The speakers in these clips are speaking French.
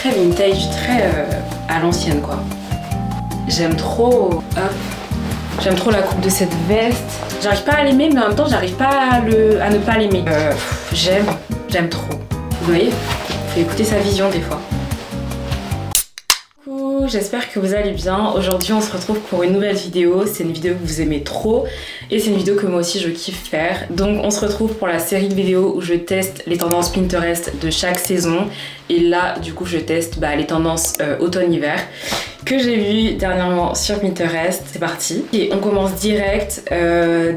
très vintage, très à l'ancienne quoi. J'aime trop, hop, j'aime trop la coupe de cette veste. J'arrive pas à l'aimer mais en même temps j'arrive pas à ne pas l'aimer. J'aime trop. Vous voyez, faut écouter sa vision des fois. J'espère que vous allez bien. Aujourd'hui on se retrouve pour une nouvelle vidéo. C'est une vidéo que vous aimez trop et c'est une vidéo que moi aussi je kiffe faire. Donc on se retrouve pour la série de vidéos où je teste les tendances Pinterest de chaque saison. Et là du coup je teste les tendances automne-hiver que j'ai vues dernièrement sur Pinterest. C'est parti. Et on commence direct.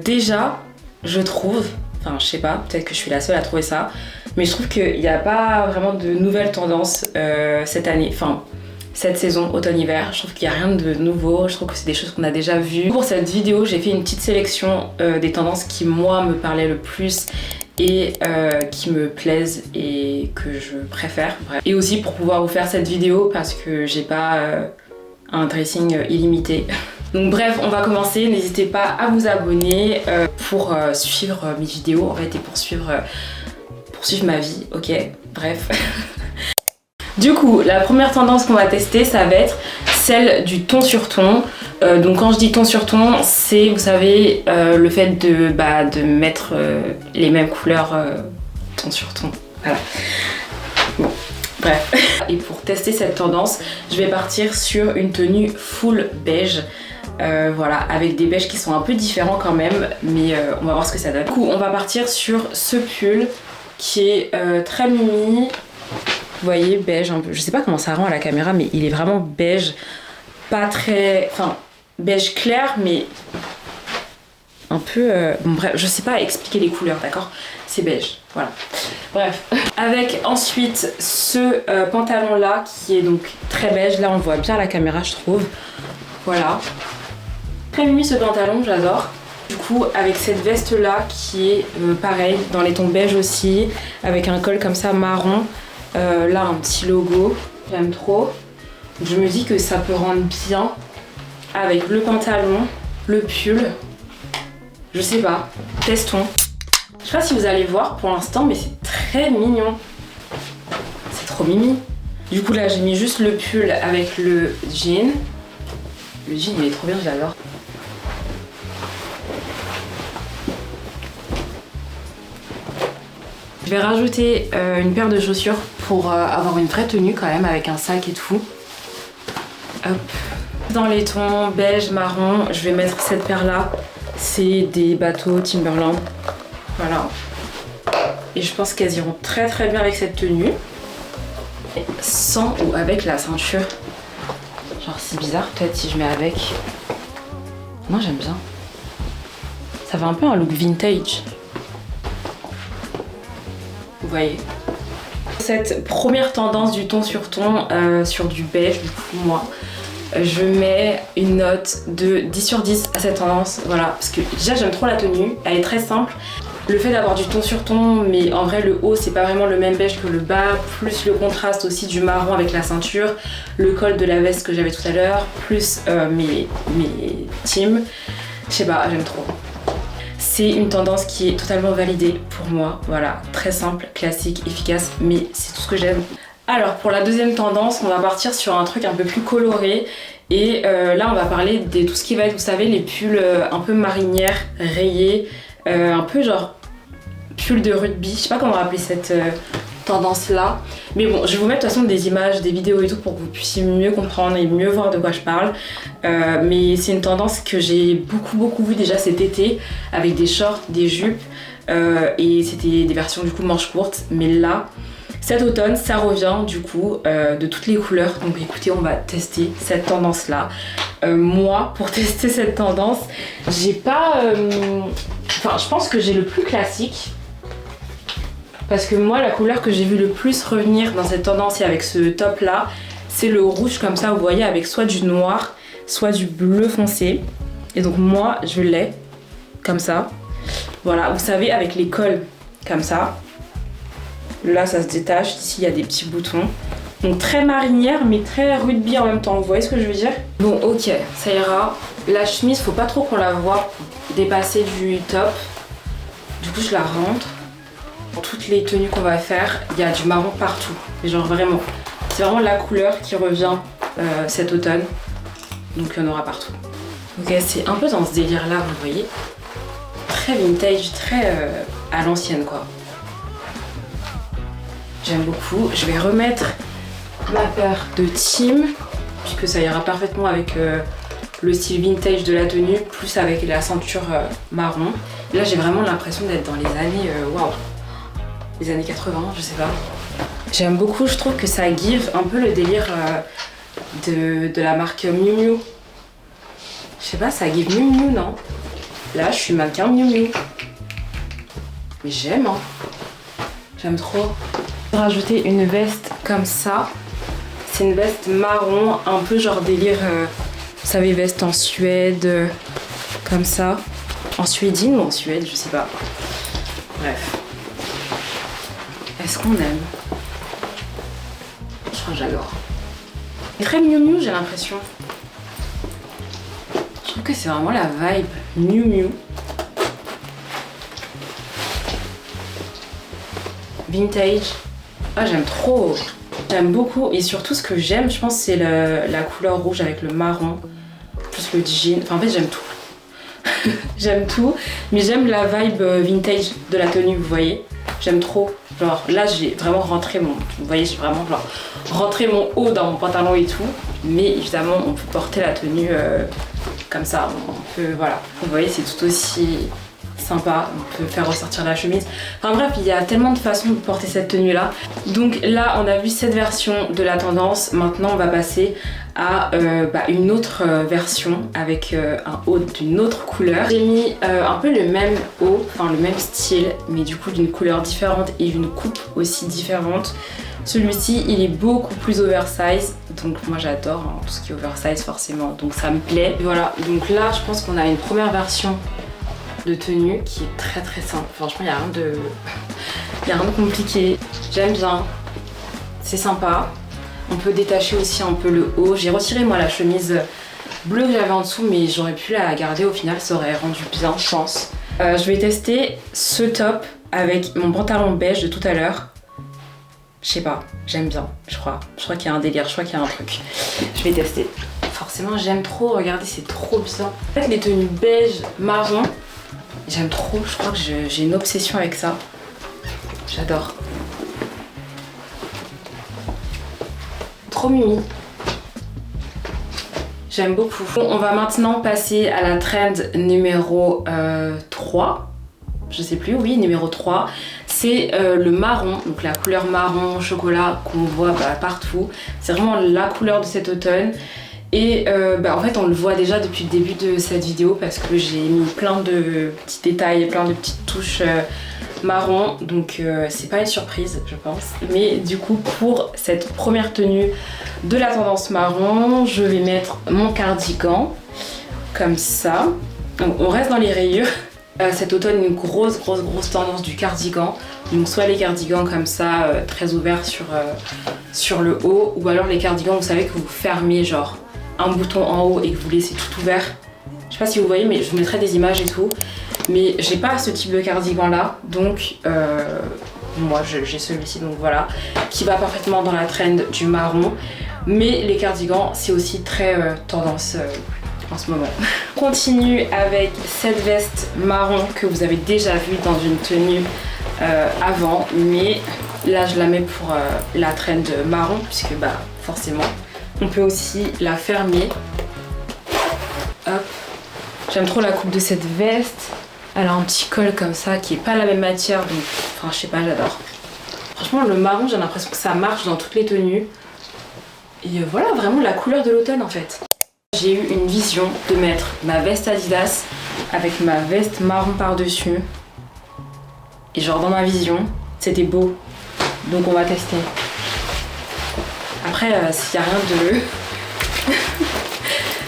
Déjà je trouve, enfin je sais pas, peut-être que je suis la seule à trouver ça, mais je trouve qu'il n'y a pas vraiment de nouvelles tendances cette année. Enfin, cette saison automne-hiver, je trouve qu'il n'y a rien de nouveau, je trouve que c'est des choses qu'on a déjà vues. Pour cette vidéo, j'ai fait une petite sélection des tendances qui moi me parlaient le plus et qui me plaisent et que je préfère. Bref. Et aussi pour pouvoir vous faire cette vidéo parce que j'ai pas un dressing illimité. Donc bref, on va commencer, n'hésitez pas à vous abonner pour suivre mes vidéos en fait et pour suivre ma vie, ok? Bref. Du coup, la première tendance qu'on va tester, ça va être celle du ton sur ton. Donc quand je dis ton sur ton, c'est, vous savez, le fait de mettre les mêmes couleurs ton sur ton. Voilà. Bon, bref. Et pour tester cette tendance, je vais partir sur une tenue full beige. Voilà, avec des beiges qui sont un peu différents quand même, mais on va voir ce que ça donne. Du coup, on va partir sur ce pull qui est très mimi. Vous voyez, beige un peu, je sais pas comment ça rend à la caméra mais il est vraiment beige, pas très, enfin beige clair mais un peu, bon bref, je sais pas expliquer les couleurs, d'accord, c'est beige, voilà, bref. Avec ensuite ce pantalon là qui est donc très beige, là on voit bien la caméra je trouve, voilà. Très mimi ce pantalon, j'adore. Du coup avec cette veste là qui est pareil, dans les tons beige aussi, avec un col comme ça marron. Là un petit logo, j'aime trop. Je me dis que ça peut rendre bien avec le pantalon, le pull. Je sais pas, testons. Je sais pas si vous allez voir pour l'instant mais c'est très mignon. C'est trop mimi. Du coup là j'ai mis juste le pull avec le jean. Le jean il est trop bien, je l'adore. Je vais rajouter une paire de chaussures pour avoir une vraie tenue quand même avec un sac et tout. Hop. Dans les tons beige, marron, je vais mettre cette paire là. C'est des bateaux Timberland. Voilà. Et je pense qu'elles iront très très bien avec cette tenue. Sans ou avec la ceinture. Genre c'est bizarre peut-être si je mets avec. Moi j'aime bien. Ça fait un peu un look vintage. Vous voyez. Cette première tendance du ton sur du beige, du coup moi, je mets une note de 10 sur 10 à cette tendance, voilà, parce que déjà j'aime trop la tenue, elle est très simple. Le fait d'avoir du ton sur ton, mais en vrai le haut c'est pas vraiment le même beige que le bas, plus le contraste aussi du marron avec la ceinture, le col de la veste que j'avais tout à l'heure, plus mes teams, je sais pas, j'aime trop. C'est une tendance qui est totalement validée pour moi, voilà, très simple, classique, efficace, mais c'est tout ce que j'aime. Alors pour la deuxième tendance, on va partir sur un truc un peu plus coloré et là on va parler de tout ce qui va être, vous savez, les pulls un peu marinières, rayés, un peu genre pull de rugby, je sais pas comment appeler cette tendance là, mais bon je vais vous mettre de toute façon des images, des vidéos et tout pour que vous puissiez mieux comprendre et mieux voir de quoi je parle, mais c'est une tendance que j'ai beaucoup vu déjà cet été avec des shorts, des jupes et c'était des versions du coup manches courtes, mais là cet automne ça revient du coup de toutes les couleurs, donc écoutez on va tester cette tendance là. Moi pour tester cette tendance j'ai pas enfin je pense que j'ai le plus classique. Parce que moi la couleur que j'ai vu le plus revenir dans cette tendance et avec ce top là, c'est le rouge comme ça, vous voyez, avec soit du noir, soit du bleu foncé. Et donc moi je l'ai comme ça. Voilà, vous savez, avec les cols comme ça. Là ça se détache, ici il y a des petits boutons. Donc très marinière mais très rugby en même temps, vous voyez ce que je veux dire? Bon ok, ça ira. La chemise, faut pas trop qu'on la voit dépasser du top. Du coup je la rentre. Pour toutes les tenues qu'on va faire, il y a du marron partout. Et genre vraiment C'est vraiment la couleur qui revient cet automne. Donc il y en aura partout. Ok, c'est un peu dans ce délire là, vous voyez. Très vintage, très à l'ancienne quoi. J'aime beaucoup. Je vais remettre ma paire de Team, puisque ça ira parfaitement avec le style vintage de la tenue, plus avec la ceinture marron. Là j'ai vraiment l'impression d'être dans les années, waouh, les années 80, je sais pas. J'aime beaucoup, je trouve que ça give un peu le délire de la marque Miu Miu. Je sais pas, ça give Miu Miu, non? Là je suis mannequin Miu Miu. Mais j'aime, hein. J'aime trop. Rajouter une veste comme ça. C'est une veste marron, un peu genre délire, vous savez, veste en Suède, comme ça. En suédine ou en Suède, je sais pas. Bref. Est-ce qu'on aime? Je crois que j'adore. Très Miu Miu, j'ai l'impression. Je trouve que c'est vraiment la vibe Miu Miu. Vintage. Ah, j'aime trop. J'aime beaucoup. Et surtout, ce que j'aime, je pense, c'est la couleur rouge avec le marron. Plus le jean. Enfin, en fait, j'aime tout. J'aime tout. Mais j'aime la vibe vintage de la tenue, vous voyez. J'aime trop. Genre, là, j'ai vraiment rentré mon... Vous voyez, j'ai vraiment genre, rentré mon haut dans mon pantalon et tout. Mais évidemment, on peut porter la tenue comme ça. On peut, voilà. Vous voyez, c'est tout aussi... sympa, on peut faire ressortir la chemise. Enfin bref, il y a tellement de façons de porter cette tenue là. Donc là on a vu cette version de la tendance. Maintenant on va passer à une autre version avec un haut d'une autre couleur. J'ai mis un peu le même haut, enfin le même style, mais du coup d'une couleur différente et une coupe aussi différente. Celui-ci il est beaucoup plus oversize, donc moi j'adore hein, tout ce qui est oversize forcément, donc ça me plaît. Et voilà, donc là je pense qu'on a une première version de tenue qui est très très simple. Franchement, il n'y a rien de compliqué. J'aime bien. C'est sympa. On peut détacher aussi un peu le haut. J'ai retiré moi la chemise bleue que j'avais en dessous, mais j'aurais pu la garder au final. Ça aurait rendu bien, je pense. Je vais tester ce top avec mon pantalon beige de tout à l'heure. Je sais pas, j'aime bien, je crois. Je crois qu'il y a un délire, je crois qu'il y a un truc. Je vais tester. Forcément, j'aime trop. Regardez, c'est trop bien. En fait, les tenues beige, marron, j'aime trop, je crois que j'ai une obsession avec ça. J'adore. Trop mimi. J'aime beaucoup. Bon, on va maintenant passer à la trend numéro 3. Je sais plus, oui, numéro 3. C'est le marron, donc la couleur marron chocolat qu'on voit partout. C'est vraiment la couleur de cet automne. Et en fait on le voit déjà depuis le début de cette vidéo parce que j'ai mis plein de petits détails, plein de petites touches marron, donc c'est pas une surprise je pense. Mais du coup pour cette première tenue de la tendance marron, je vais mettre mon cardigan comme ça. Donc on reste dans les rayures. Cet automne une grosse tendance du cardigan. Donc soit les cardigans comme ça très ouverts sur le haut, ou alors les cardigans vous savez que vous fermez genre un bouton en haut et que vous laissez tout ouvert. Je sais pas si vous voyez mais je vous mettrai des images et tout. Mais j'ai pas ce type de cardigan là, donc moi j'ai celui-ci, donc voilà, qui va parfaitement dans la trend du marron. Mais les cardigans c'est aussi très tendance en ce moment. On continue avec cette veste marron que vous avez déjà vue dans une tenue avant, mais là je la mets pour la trend marron puisque forcément on peut aussi la fermer. Hop. J'aime trop la coupe de cette veste. Elle a un petit col comme ça qui est pas la même matière, donc enfin je sais pas, j'adore. Franchement le marron j'ai l'impression que ça marche dans toutes les tenues. Et voilà vraiment la couleur de l'automne en fait. J'ai eu une vision de mettre ma veste Adidas avec ma veste marron par-dessus. Et genre dans ma vision, c'était beau. Donc on va tester. Après, il n'y a rien de...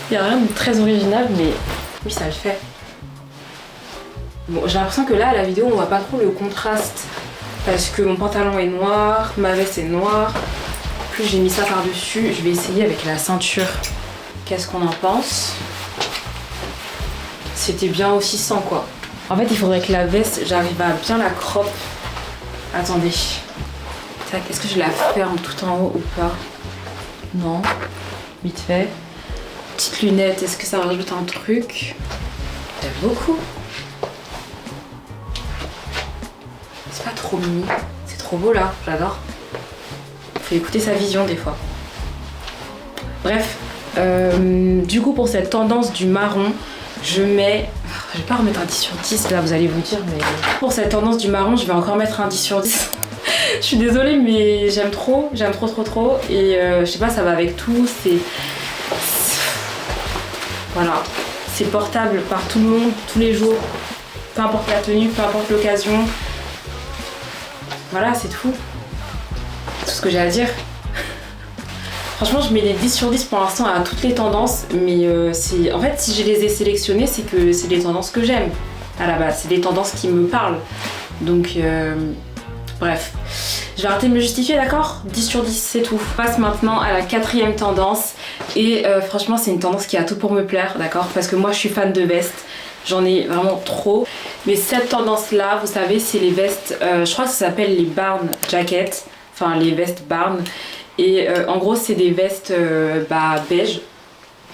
Il n'y a rien de très original, mais oui, ça le fait. Bon, j'ai l'impression que là, à la vidéo, on voit pas trop le contraste. Parce que mon pantalon est noir, ma veste est noire. Plus j'ai mis ça par-dessus, je vais essayer avec la ceinture. Qu'est-ce qu'on en pense? C'était bien aussi sans quoi. En fait, il faudrait que la veste, j'arrive à bien la crop. Attendez. Tac, est-ce que je la ferme tout en haut ou pas? Non. Vite fait. Petite lunette, est-ce que ça rajoute un truc? J'aime beaucoup. C'est pas trop mini. C'est trop beau là, j'adore. Faut écouter sa vision des fois. Bref, du coup pour cette tendance du marron, je mets... Je vais pas remettre un 10 sur 10 là, vous allez vous dire, mais... Pour cette tendance du marron, je vais encore mettre un 10 sur 10. Je suis désolée, mais j'aime trop trop. Et je sais pas, ça va avec tout, c'est... Voilà, c'est portable par tout le monde, tous les jours. Peu importe la tenue, peu importe l'occasion. Voilà, c'est tout. C'est tout ce que j'ai à dire. Franchement, je mets des 10 sur 10 pour l'instant à toutes les tendances, mais c'est... En fait, si je les ai sélectionnées, c'est que c'est des tendances que j'aime. À la base, c'est des tendances qui me parlent. Donc, bref. Je vais arrêter de me justifier, d'accord? 10 sur 10, c'est tout. On passe maintenant à la 4e tendance. Et franchement, c'est une tendance qui a tout pour me plaire, d'accord? Parce que moi, je suis fan de vestes. J'en ai vraiment trop. Mais cette tendance-là, vous savez, c'est les vestes... je crois que ça s'appelle les barn jackets. Enfin, les vestes barn. Et en gros c'est des vestes beige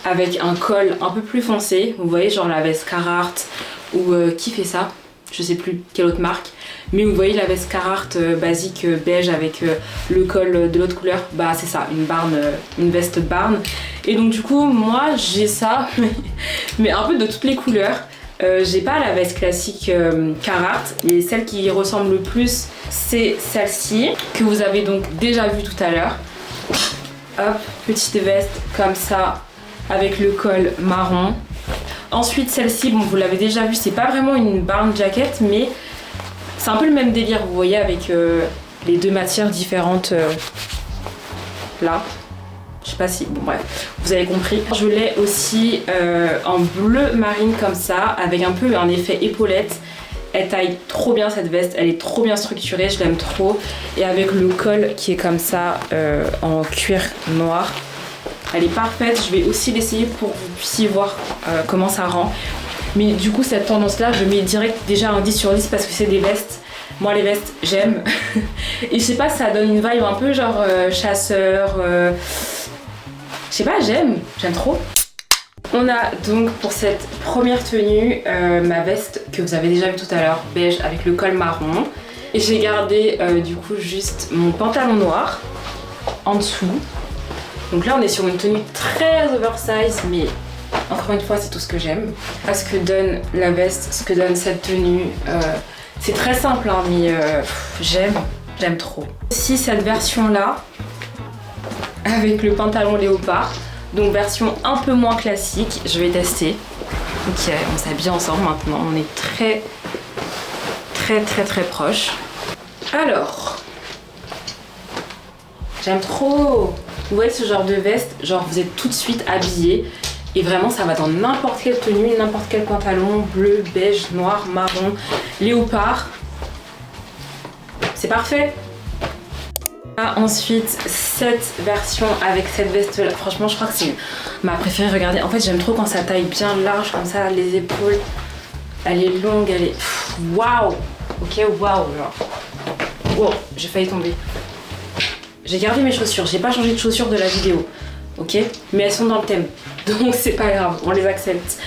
avec un col un peu plus foncé. Vous voyez, genre la veste Carhartt ou qui fait ça? Je sais plus quelle autre marque. Mais vous voyez la veste Carhartt basique beige avec le col de l'autre couleur. Bah c'est ça, une veste barn. Et donc du coup moi j'ai ça mais un peu de toutes les couleurs. J'ai pas la veste classique Carhartt, mais celle qui ressemble le plus c'est celle-ci que vous avez donc déjà vue tout à l'heure. Hop, petite veste comme ça avec le col marron. Ensuite celle-ci, bon vous l'avez déjà vue, c'est pas vraiment une barn jacket mais c'est un peu le même délire, vous voyez, avec les deux matières différentes là. Je sais pas si... Bon bref, vous avez compris. Je l'ai aussi en bleu marine comme ça, avec un peu un effet épaulette. Elle taille trop bien cette veste, elle est trop bien structurée, je l'aime trop. Et avec le col qui est comme ça, en cuir noir. Elle est parfaite, je vais aussi l'essayer pour que vous puissiez voir comment ça rend. Mais du coup cette tendance là, je mets direct déjà un 10 sur 10 parce que c'est des vestes. Moi les vestes, j'aime. Et je sais pas, ça donne une vibe un peu genre chasseur... Je sais pas, j'aime trop. On a donc pour cette première tenue ma veste que vous avez déjà vue tout à l'heure, beige avec le col marron. Et j'ai gardé du coup juste mon pantalon noir en dessous. Donc là on est sur une tenue très oversize, mais encore une fois c'est tout ce que j'aime. Ce que donne la veste, ce que donne cette tenue, c'est très simple hein, mais j'aime trop. Aussi cette version là avec le pantalon léopard, donc version un peu moins classique, je vais tester. Ok, on s'habille ensemble maintenant, on est très proches. Alors, j'aime trop. Vous voyez ce genre de veste, genre vous êtes tout de suite habillé et vraiment ça va dans n'importe quelle tenue, n'importe quel pantalon, bleu, beige, noir, marron, léopard. C'est parfait. Ensuite cette version avec cette veste là, franchement je crois que c'est ma préférée. Regardez, en fait j'aime trop quand ça taille bien large comme ça, les épaules, elle est longue, elle est waouh. Ok, waouh, genre wow, j'ai failli tomber. J'ai gardé mes chaussures, j'ai pas changé de chaussures de la vidéo, ok, mais elles sont dans le thème donc c'est pas grave, on les accepte.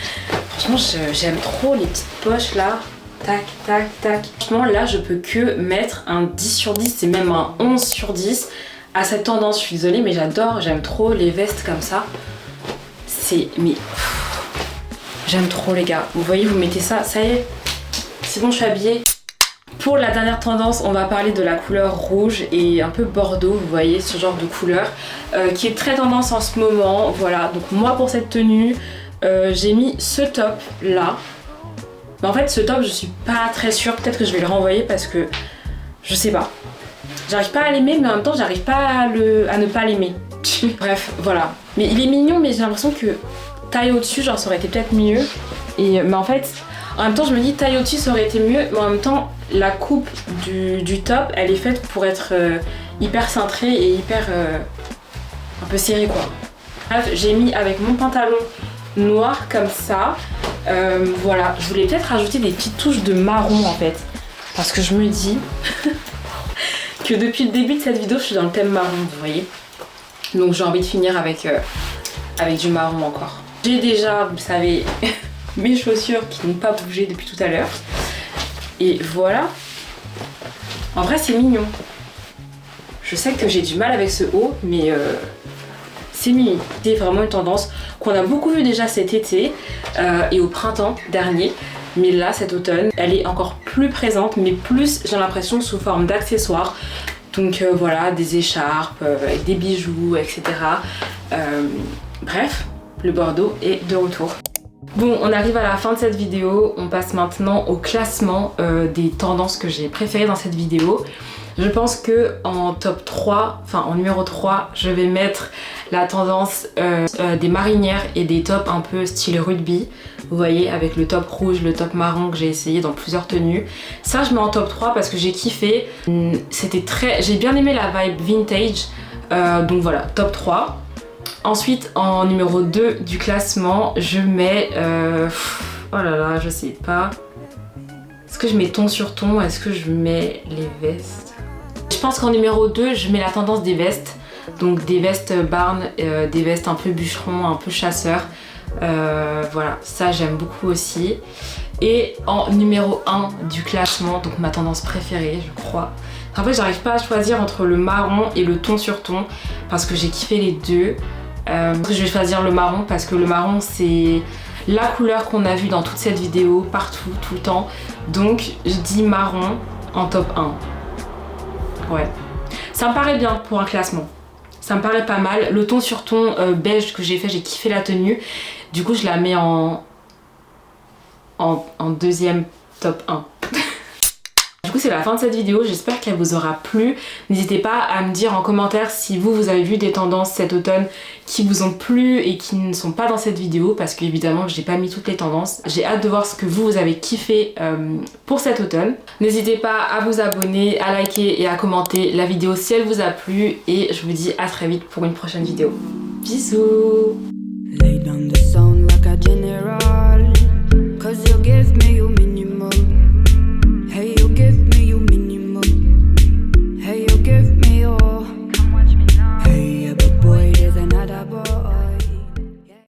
Franchement j'aime trop les petites poches là. Tac, tac, tac. Franchement, là, je peux que mettre un 10 sur 10, c'est même un 11 sur 10 à cette tendance. Je suis désolée, mais j'adore, j'aime trop les vestes comme ça. C'est... Mais... J'aime trop, les gars. Vous voyez, vous mettez ça, ça y est. C'est bon, je suis habillée. Pour la dernière tendance, on va parler de la couleur rouge et un peu bordeaux, vous voyez, ce genre de couleur, qui est très tendance en ce moment. Voilà, donc moi, pour cette tenue, j'ai mis ce top là. Mais en fait ce top je suis pas très sûre, peut-être que je vais le renvoyer parce que je sais pas. J'arrive pas à l'aimer mais en même temps j'arrive pas à ne pas l'aimer. Bref voilà. Mais il est mignon mais j'ai l'impression que taille au-dessus genre ça aurait été peut-être mieux. Mais en fait en même temps je me dis taille au-dessus ça aurait été mieux mais en même temps la coupe du top elle est faite pour être hyper cintrée et hyper un peu serrée quoi. Bref j'ai mis avec mon pantalon noir comme ça. Voilà, je voulais peut-être rajouter des petites touches de marron en fait. Parce que je me dis que depuis le début de cette vidéo, je suis dans le thème marron, vous voyez. Donc j'ai envie de finir avec du marron encore. J'ai déjà, vous savez, mes chaussures qui n'ont pas bougé depuis tout à l'heure. Et voilà. En vrai c'est mignon. Je sais que j'ai du mal avec ce haut, mais c'est mignon. C'est vraiment une tendance qu'on a beaucoup vu déjà cet été et au printemps dernier. Mais là, cet automne, elle est encore plus présente, mais plus, j'ai l'impression, sous forme d'accessoires. Donc voilà, des écharpes, avec des bijoux, etc. Bref, le Bordeaux est de retour. Bon, on arrive à la fin de cette vidéo. On passe maintenant au classement des tendances que j'ai préférées dans cette vidéo. Je pense que en top 3, enfin en numéro 3, je vais mettre la tendance des marinières et des tops un peu style rugby. Vous voyez, avec le top rouge, le top marron que j'ai essayé dans plusieurs tenues. Ça, je mets en top 3 parce que j'ai kiffé. C'était très... J'ai bien aimé la vibe vintage. Donc voilà, top 3. Ensuite, en numéro 2 du classement, je mets... oh là là, je sais pas. Est-ce que je mets ton sur ton? Est-ce que je mets les vestes? Je pense qu'en numéro 2, je mets la tendance des vestes. Donc des vestes barn, des vestes un peu bûcheron, un peu chasseur. Voilà, ça j'aime beaucoup aussi. Et en numéro 1 du classement, donc ma tendance préférée, je crois. En fait, j'arrive pas à choisir entre le marron et le ton sur ton parce que j'ai kiffé les deux. Je vais choisir le marron parce que le marron c'est la couleur qu'on a vue dans toute cette vidéo, partout, tout le temps. Donc je dis marron en top 1. Ouais, ça me paraît bien pour un classement. Ça me paraît pas mal. Le ton sur ton beige que j'ai fait, j'ai kiffé la tenue. Du coup, je la mets en deuxième top 1. Du coup, c'est la fin de cette vidéo. J'espère qu'elle vous aura plu. N'hésitez pas à me dire en commentaire si vous avez vu des tendances cet automne qui vous ont plu et qui ne sont pas dans cette vidéo parce qu'évidemment, j'ai pas mis toutes les tendances. J'ai hâte de voir ce que vous avez kiffé pour cet automne. N'hésitez pas à vous abonner, à liker et à commenter la vidéo si elle vous a plu. Et je vous dis à très vite pour une prochaine vidéo. Bisous! Lay down the sound like a general, 'cause you give me